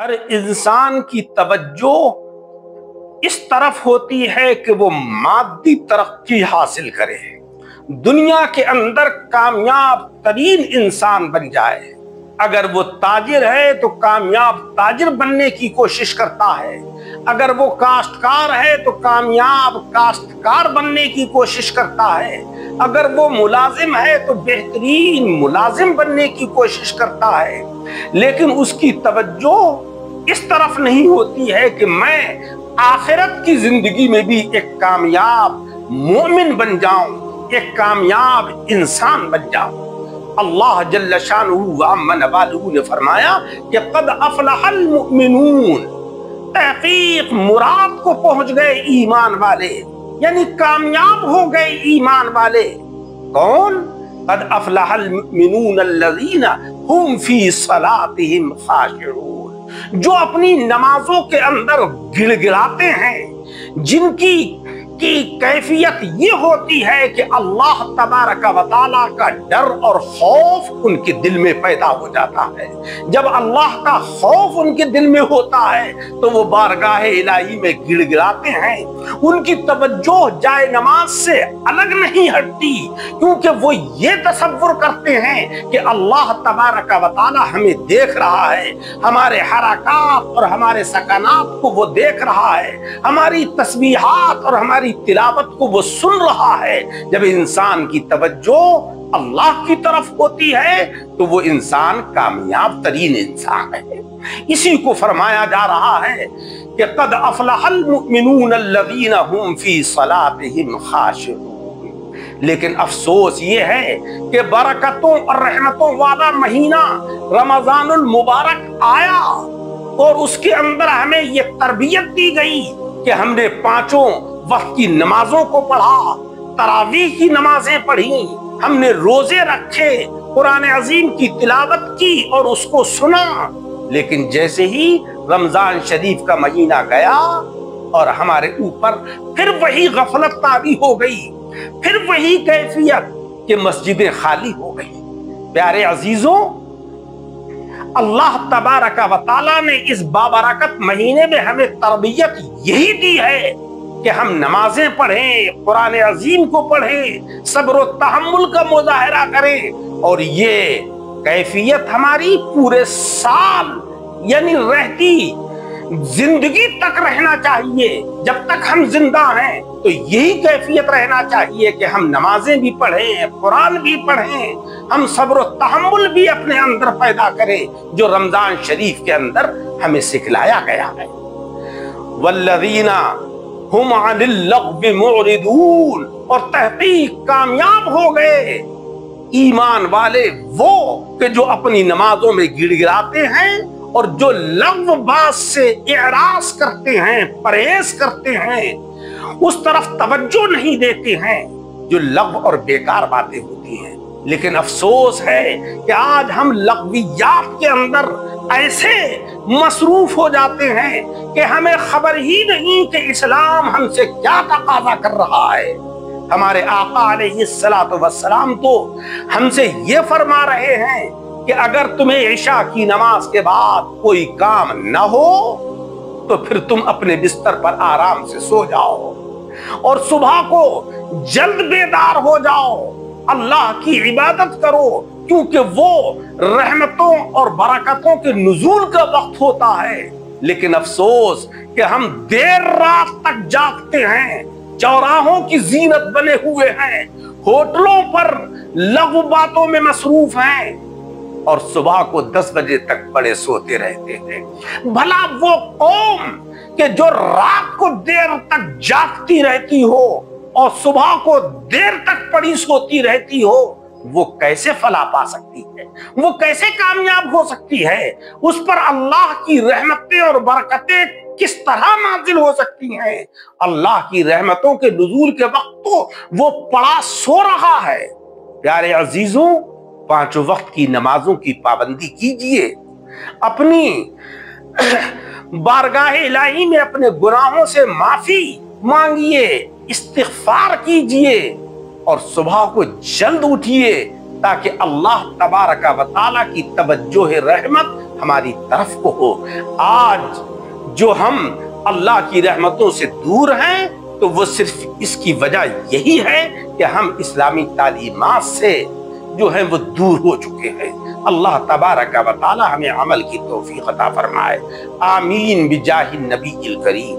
हर इंसान की तवज्जो इस तरफ होती है कि वो मादी तरक्की हासिल करे, दुनिया के अंदर कामयाब तरीन इंसान बन जाए। अगर वो ताजिर है तो कामयाब ताजिर बनने की कोशिश करता है, अगर वो काश्तकार है तो कामयाब काश्तकार बनने की कोशिश करता है, अगर वो मुलाजिम है तो बेहतरीन मुलाजिम बनने की कोशिश करता है। लेकिन उसकी तवज्जो इस तरफ नहीं होती है कि मैं आखिरत की जिंदगी में भी एक कामयाब मोमिन बन जाऊं, एक कामयाब इंसान बन जाऊं। अल्लाह जल्ल शानुहु व अम्मा नवालुहु ने फरमाया कि क़द अफ़लहल मुमिनून, तहक़ीक़ मुराद को पहुंच गए ईमान वाले, यानी कामयाब हो गए ईमान वाले। कौन? क़द अफ़लहल मुमिनून अल्लज़ीना हुम फ़ी सलातिहिम ख़ाशिऊन, जो अपनी नमाजों के अंदर गिड़गिड़ाते हैं, जिनकी कैफियत ये होती है कि अल्लाह तबारक व तआला का डर और खौफ उनके दिल में पैदा हो जाता है। जब अल्लाह का खौफ उनके दिल में होता है तो वो बारगाह इलाही में गिड़गिड़ाते हैं। उनकी तवज्जो जाए नमाज से अलग नहीं हटती, क्योंकि वो ये तसव्वुर करते हैं कि अल्लाह तबारक व तआला हमें देख रहा है, हमारे हरकात और हमारे सकनात को वो देख रहा है, हमारी तस्बीहात और हमारी तिलावत को वो सुन रहा है। जब इंसान की तवज्जो अल्लाह की तरफ होती है तो वो इंसान कामयाब तरीन इंसान है। इसी को फरमाया जा रहा है कि क़द अफ़लहल मुमिनून अल्लज़ीना हुम फ़ी सलातिहिम ख़ाशिऊन। लेकिन अफसोस ये है कि बरकतों और रहमतों वाला महीना रमज़ानुल मुबारक आया और उसके अंदर हमें ये तरबियत दी गई कि हमने पांचों वक्त की नमाजों को पढ़ा, तरावीह की नमाजें पढ़ी, हमने रोजे रखे, कुरान अजीम की तिलावत की और उसको सुना। लेकिन जैसे ही रमजान शरीफ का महीना गया और हमारे ऊपर फिर वही गफलत ताबी हो गई, फिर वही कैफियत कि मस्जिदें खाली हो गई। प्यारे अजीजों, अल्लाह तबारक व तआला ने इस बाबरकत महीने में हमें तरबियत यही दी है कि हम नमाजें पढ़ें, कुरान अजीम को पढ़ें, सब्र और तहम्मुल का मुजाहरा करें और ये कैफियत हमारी पूरे साल यानी रहती जिंदगी तक रहना चाहिए। जब तक हम जिंदा हैं तो यही कैफियत रहना चाहिए कि हम नमाजें भी पढ़ें, कुरान भी पढ़ें, हम सब्र और तहम्मुल भी अपने अंदर पैदा करें, जो रमजान शरीफ के अंदर हमें सिखलाया गया है। वल्लज़ीना हुम अनिल लग़्वी मुअरिदून, और तहक़ीक़ कामयाब हो गए ईमान वाले वो कि जो अपनी नमाजों में गिड़गिड़ाते हैं और जो लग़्व बात से इराज़ करते हैं, परहेज करते हैं, उस तरफ तवज्जो नहीं देते हैं जो लग़्व और बेकार बातें होती हैं। लेकिन अफसोस है कि आज हम लग़वियात के अंदर ऐसे मसरूफ हो जाते हैं कि हमें खबर ही नहीं कि इस्लाम हमसे क्या तकाज़ा कर रहा है। हमारे आका अलैहिस्सलातु वस्सलाम तो हमसे ये फरमा रहे हैं कि अगर तुम्हें इशा की नमाज के बाद कोई काम न हो तो फिर तुम अपने बिस्तर पर आराम से सो जाओ और सुबह को जल्द बेदार हो जाओ, अल्लाह की इबादत करो, क्योंकि वो रहमतों और बरकतों के नुज़ूल का वक्त होता है। लेकिन अफसोस कि हम देर रात तक जागते हैं, चौराहों की जीनत बने हुए हैं, होटलों पर लघु बातों में मसरूफ हैं और सुबह को 10 बजे तक बड़े सोते रहते हैं। भला वो कौम कि जो रात को देर तक जागती रहती हो और सुबह को देर तक पड़ी सोती रहती हो, वो कैसे फला पा सकती है? वो कैसे कामयाब हो सकती है? उस पर अल्लाह की रहमतें और बरकतें किस तरह नाजिल हो सकती हैं? अल्लाह की रहमतों के नुज़ूल के वक्त तो वो पड़ा सो रहा है। प्यारे अजीजों, पांचों वक्त की नमाजों की पाबंदी कीजिए, अपनी बारगाह इलाही में अपने गुनाहों से माफी मांगिए, इस्तिग़फ़ार कीजिए और सुबह को जल्द उठिए ताकि अल्लाह तबारक व तआला की तवज्जो रहमत हमारी तरफ को हो। आज जो हम अल्लाह की रहमतों से दूर हैं तो वो सिर्फ इसकी वजह यही है कि हम इस्लामी तालीमात से जो है वो दूर हो चुके हैं। अल्लाह तबारक व तआला हमें अमल की तौफीक अता फरमाए। आमीन बिजाहिन नबील करीम।